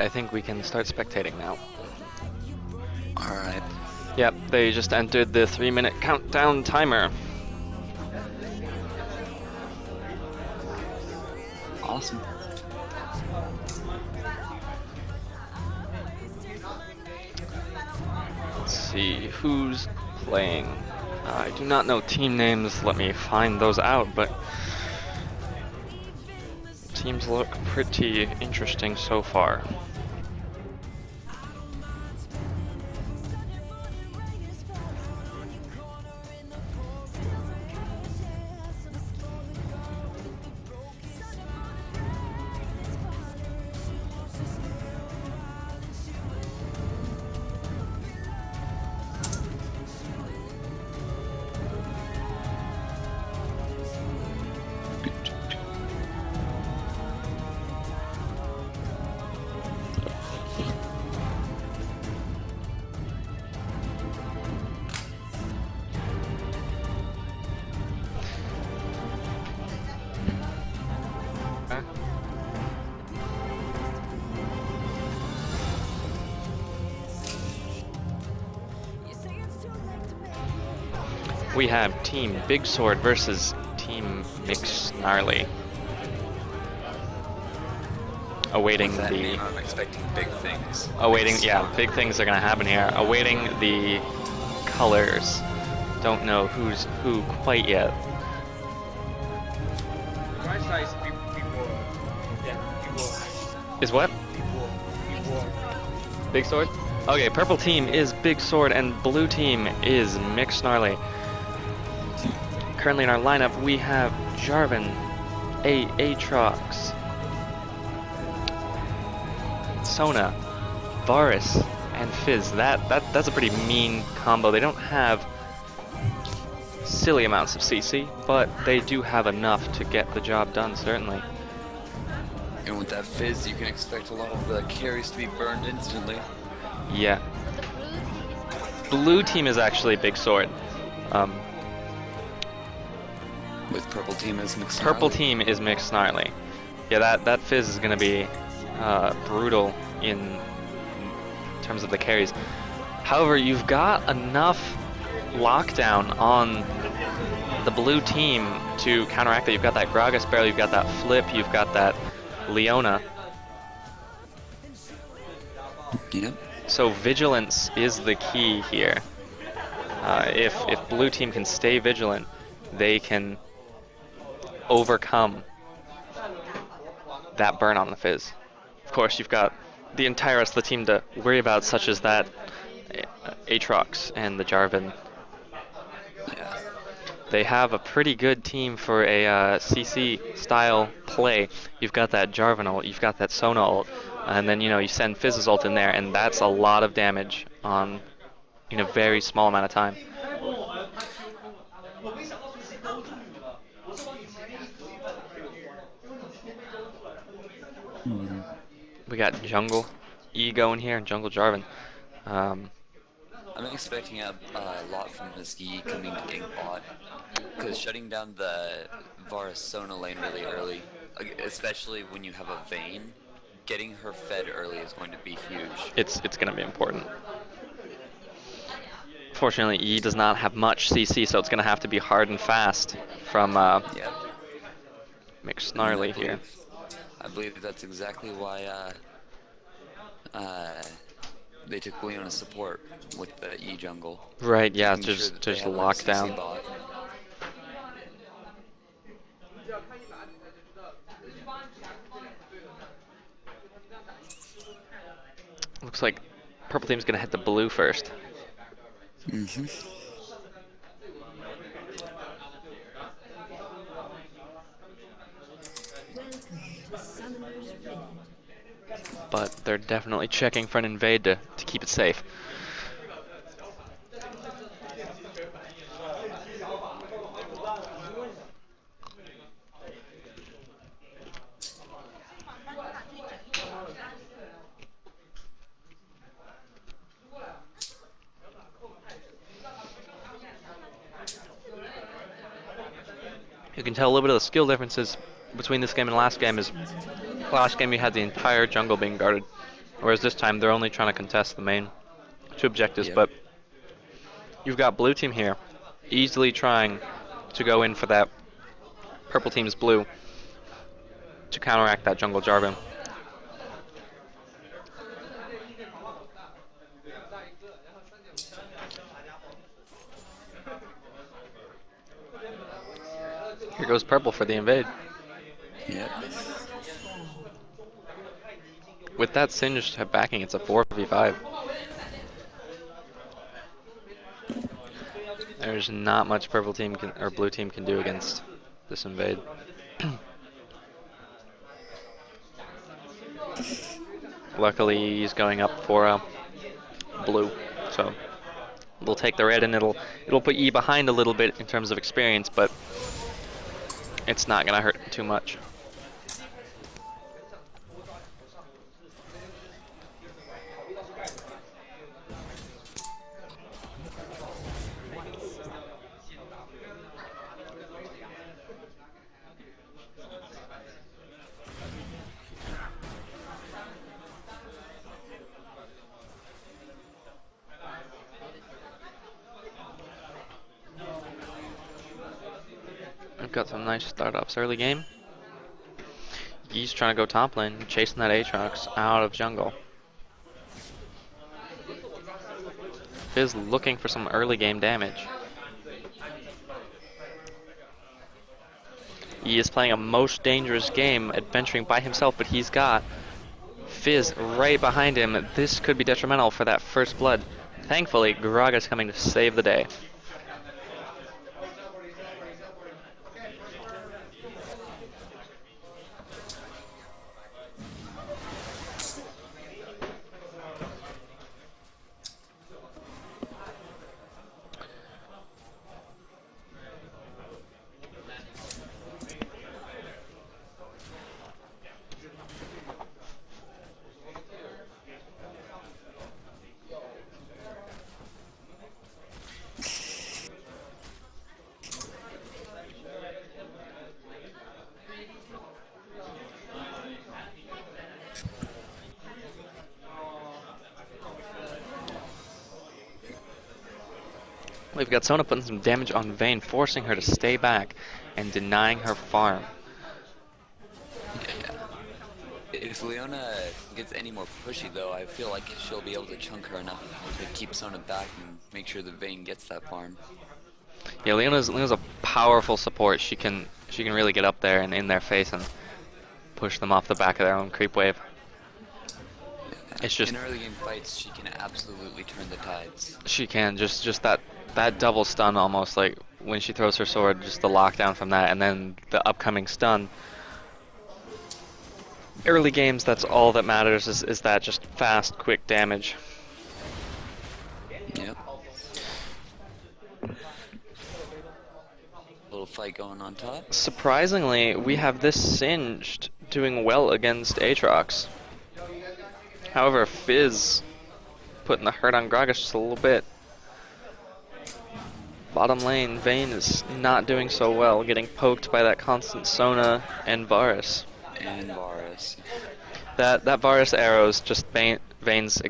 I think we can start spectating now. Alright. Yep, they just entered the 3-minute countdown timer. Awesome. Let's see who's playing. I do not know team names. Let me find those out, but teams look pretty interesting so far. We have Team Bigsword versus Team Snarly. Awaiting With that the name, I'm expecting big things. yeah, big things are gonna happen here. Awaiting the colors. Don't know who's who quite yet. Is what? Big Sword? Okay, purple team is Big Sword and blue team is Snarly. Currently in our lineup we have Jarvan, Aatrox, Sona, Varus, and Fizz. That's a pretty mean combo. They don't have silly amounts of CC, but they do have enough to get the job done, certainly. And with that Fizz, you can expect a lot of the carries to be burned instantly. Yeah. Blue team is actually Big Sword. With purple team as mixed. Purple team is Snarly. Yeah, that Fizz is going to be brutal in terms of the carries. However, you've got enough lockdown on the blue team to counteract that. You've got that Gragas barrel, you've got that Flip, you've got that Leona. Yep. So vigilance is the key here. If blue team can stay vigilant, they can overcome that burn on the Fizz. Of course, you've got the entire rest of the team to worry about, such as that Aatrox and the Jarvan. Yeah. They have a pretty good team for a CC style play. You've got that Jarvan ult, you've got that Sona ult, and then you send Fizz's ult in there, and that's a lot of damage in a very small amount of time. We got Jungle E going here, and Jungle Jarvan. I'm expecting a lot from this E coming to gank bot, because shutting down the Varus Sona lane really early, especially when you have a Vayne, getting her fed early is going to be huge. It's going to be important. Fortunately, E does not have much CC, so it's going to have to be hard and fast from Snarly here. I believe that's exactly why they took Leona's support with the E jungle. Right, yeah, Making sure just that they have a lock CC down. bot. Looks like purple team's going to hit the blue first. But they're definitely checking for an invade to keep it safe. You can tell a little bit of the skill differences between this game and last game is last game you had the entire jungle being guarded Whereas this time they're only trying to contest the main two objectives, Yep. but you've got blue team here easily trying to go in for that purple team's blue to counteract that jungle Jarvan. Here goes purple for the invade. Yep. With that Singed backing, it's a 4v5. There's not much purple team or blue team can do against this invade. Luckily, he's going up for blue, so they'll take the red, and it'll put E behind a little bit in terms of experience, but it's not gonna hurt too much. We've got some nice startups early game. He's trying to go top lane, chasing that Aatrox out of jungle. Fizz looking for some early game damage. He is playing a most dangerous game, adventuring by himself, but he's got Fizz right behind him. This could be detrimental for that first blood. Thankfully, Graga's coming to save the day. We've got Sona putting some damage on Vayne, forcing her to stay back and denying her farm. Yeah. If Leona gets any more pushy though, I feel like she'll be able to chunk her enough to keep Sona back and make sure the Vayne gets that farm. Yeah, Leona's a powerful support. She can really get up there and in their face and push them off the back of their own creep wave. It's just in early game fights, she can absolutely turn the tides. she can just that double stun almost, like when she throws her sword, just the lockdown from that, and then the upcoming stun. Early games, that's all that matters is that just fast, quick damage. Yep. Little fight going on top. Surprisingly, we have this Singed doing well against Aatrox. However, Fizz putting the hurt on Gragas just a little bit. Bottom lane, Vayne is not doing so well, getting poked by that constant Sona and Varus. And Varus. That Varus arrow is just Vayne's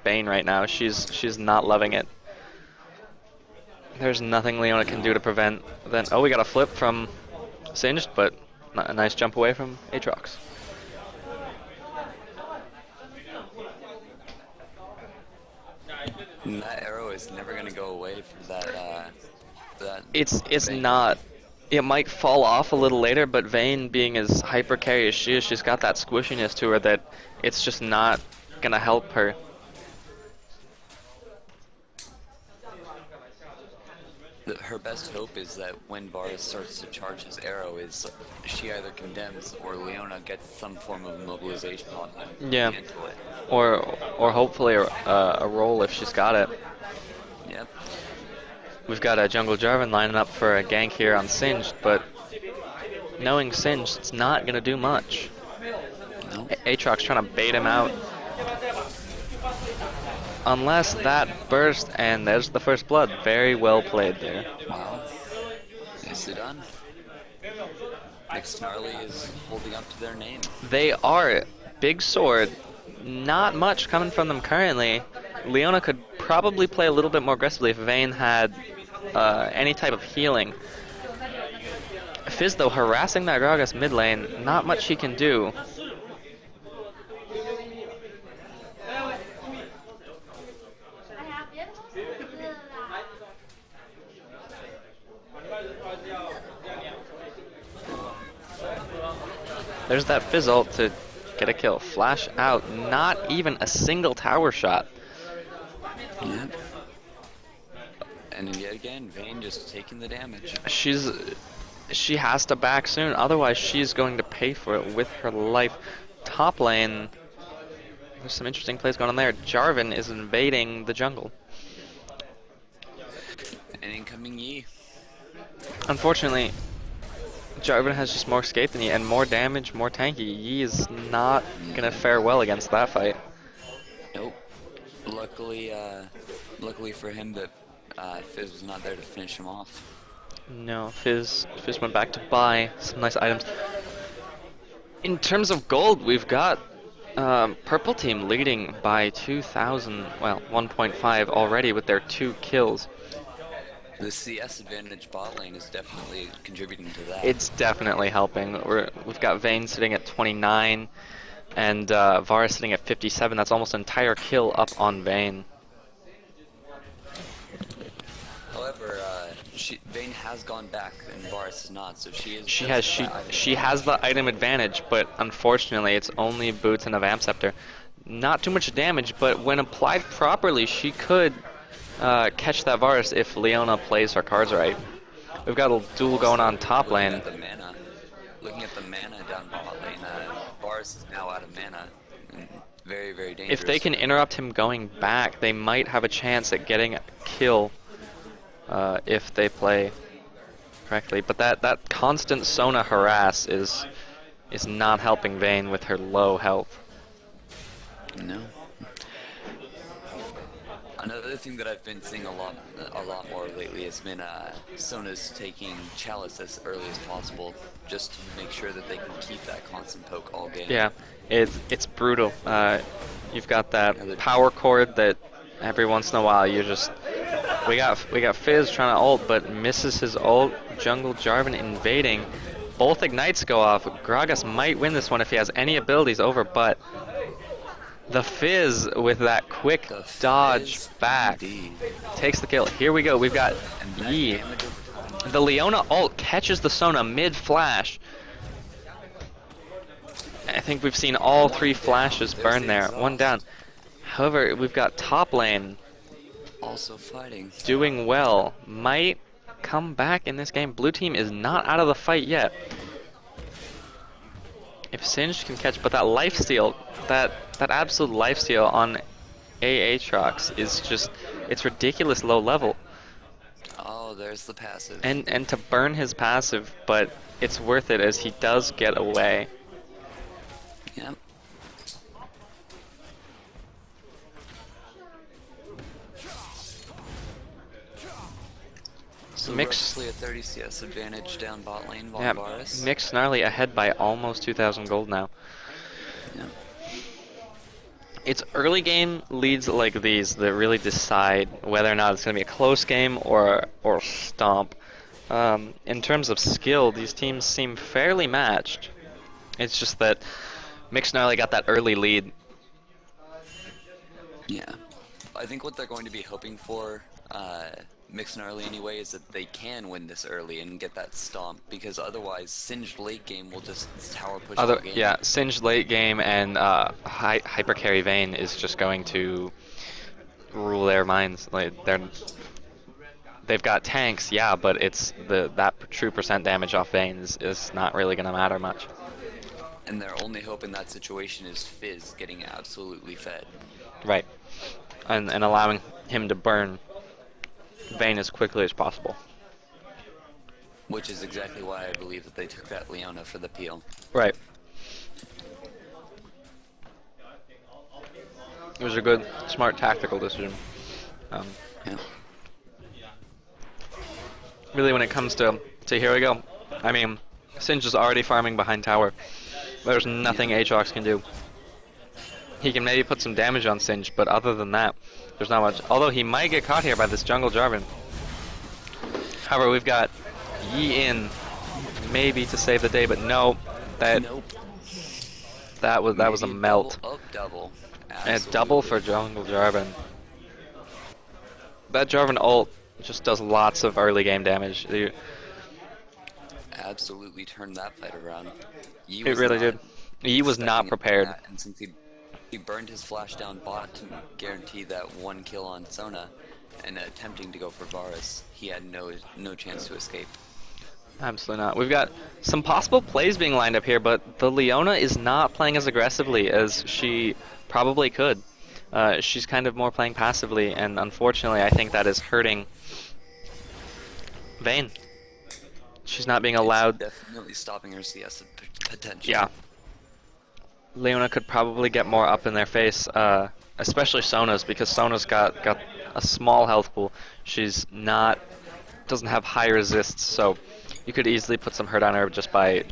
bane right now. She's not loving it. There's nothing Leona can do to prevent. Then we got a flip from Singed, but a nice jump away from Aatrox. And that arrow is never gonna go away from that. It's not. It might fall off a little later, but Vayne, being as hyper carry as she is, she's got that squishiness to her that it's just not gonna help her. Her best hope is that when Varus starts to charge his arrow, is she either condemns or Leona gets some form of mobilization on them. Yeah. Cancel it. Or hopefully a roll if she's got it. Yep. We've got a jungle Jarvan lining up for a gank here on Singed, but knowing Singed, it's not gonna do much. No. Aatrox trying to bait him out. Unless that burst, and there's the first blood. Very well played there. Wow. Nicely done. Snarly is holding up to their name. They are. Bigsword not much coming from them currently. Leona could probably play a little bit more aggressively if Vayne had any type of healing. Fizz, though, harassing that Gragas mid lane, not much he can do. There's that Fizz ult to get a kill. Flash out, not even a single tower shot. Yep. And yet again, Vayne just taking the damage. She has to back soon, otherwise she's going to pay for it with her life. Top lane, there's some interesting plays going on there. Jarvan is invading the jungle. And incoming Yi. Unfortunately, Jarvan has just more escape than Yi, and more damage, more tanky. Yi is not gonna fare well against that fight. Nope. Luckily for him that Fizz was not there to finish him off. No, Fizz went back to buy some nice items. In terms of gold, we've got Purple Team leading by 2,000, well, 1.5 already with their 2 kills. The CS advantage bot lane is definitely contributing to that. It's definitely helping. We've got Vayne sitting at 29, and Varus sitting at 57. That's almost an entire kill up on Vayne. However, Vayne has gone back, and Varus is not, so she is. She has the item advantage, but unfortunately, it's only boots and a Vamp Scepter. Not too much damage, but when applied properly, she could catch that Varus if Leona plays her cards right. We've got a duel going on top lane. Looking at the mana down bot lane, Varus is now out of mana. Very, very dangerous. If they can interrupt him going back, they might have a chance at getting a kill. If they play correctly, but that constant Sona harass is not helping Vayne with her low health. No. Another thing that I've been seeing a lot more lately has been Sona's taking Chalice as early as possible, just to make sure that they can keep that constant poke all game. Yeah, it's brutal. You've got that power cord that every once in a while you just. We got Fizz trying to ult, but misses his ult. Jungle Jarvan invading. Both ignites go off. Gragas might win this one if he has any abilities over, but the Fizz with that quick dodge back takes the kill. Here we go. We've got Yi. The Leona ult catches the Sona mid-flash. I think we've seen all 3 flashes burn there. One down. However, we've got top lane also fighting, doing well, might come back in this game. Blue team is not out of the fight yet. If Singed can catch, but that lifesteal, that absolute lifesteal on Aatrox is just, it's ridiculous low level. Oh, there's the passive. And to burn his passive, but it's worth it as he does get away. Yep. So roughly a 30 CS advantage down bot lane, Varus. Mix Snarly ahead by almost 2,000 gold now. Yeah. It's early game leads like these that really decide whether or not it's going to be a close game or stomp. In terms of skill, these teams seem fairly matched. It's just that Mix Snarly got that early lead. Yeah. I think what they're going to be hoping for, Mix Snarly anyway, is that they can win this early and get that stomp, because otherwise Singed late game will just tower push all game. Yeah, Singed late game and hyper carry Vayne is just going to rule their minds. Like they've got tanks, yeah, but it's that true percent damage off Vayne is not really going to matter much. And their only hope in that situation is Fizz getting absolutely fed. Right, and allowing him to burn Vayne as quickly as possible. Which is exactly why I believe that they took that Leona for the peel. Right. It was a good, smart tactical decision. Yeah. Really, when it comes to here we go. I mean, Singed is already farming behind tower. There's nothing Aatrox can do. He can maybe put some damage on Singe, but other than that, there's not much. Although he might get caught here by this jungle Jarvan. However, we've got Yi in maybe to save the day, but no, Nope. that was a Maybe melt. Double. And double for jungle Jarvan. That Jarvan ult just does lots of early game damage. Absolutely turned that fight around. It really did. Yi was not prepared. That, and since he burned his flash down bot to guarantee that one kill on Sona, and attempting to go for Varus, he had no chance to escape. Absolutely not. We've got some possible plays being lined up here, but the Leona is not playing as aggressively as she probably could. She's kind of more playing passively, and unfortunately I think that is hurting Vayne. She's not being allowed. It's definitely stopping her CS potential. Yeah. Leona could probably get more up in their face, especially Sona's, because Sona's got a small health pool. She's doesn't have high resists, so you could easily put some hurt on her just by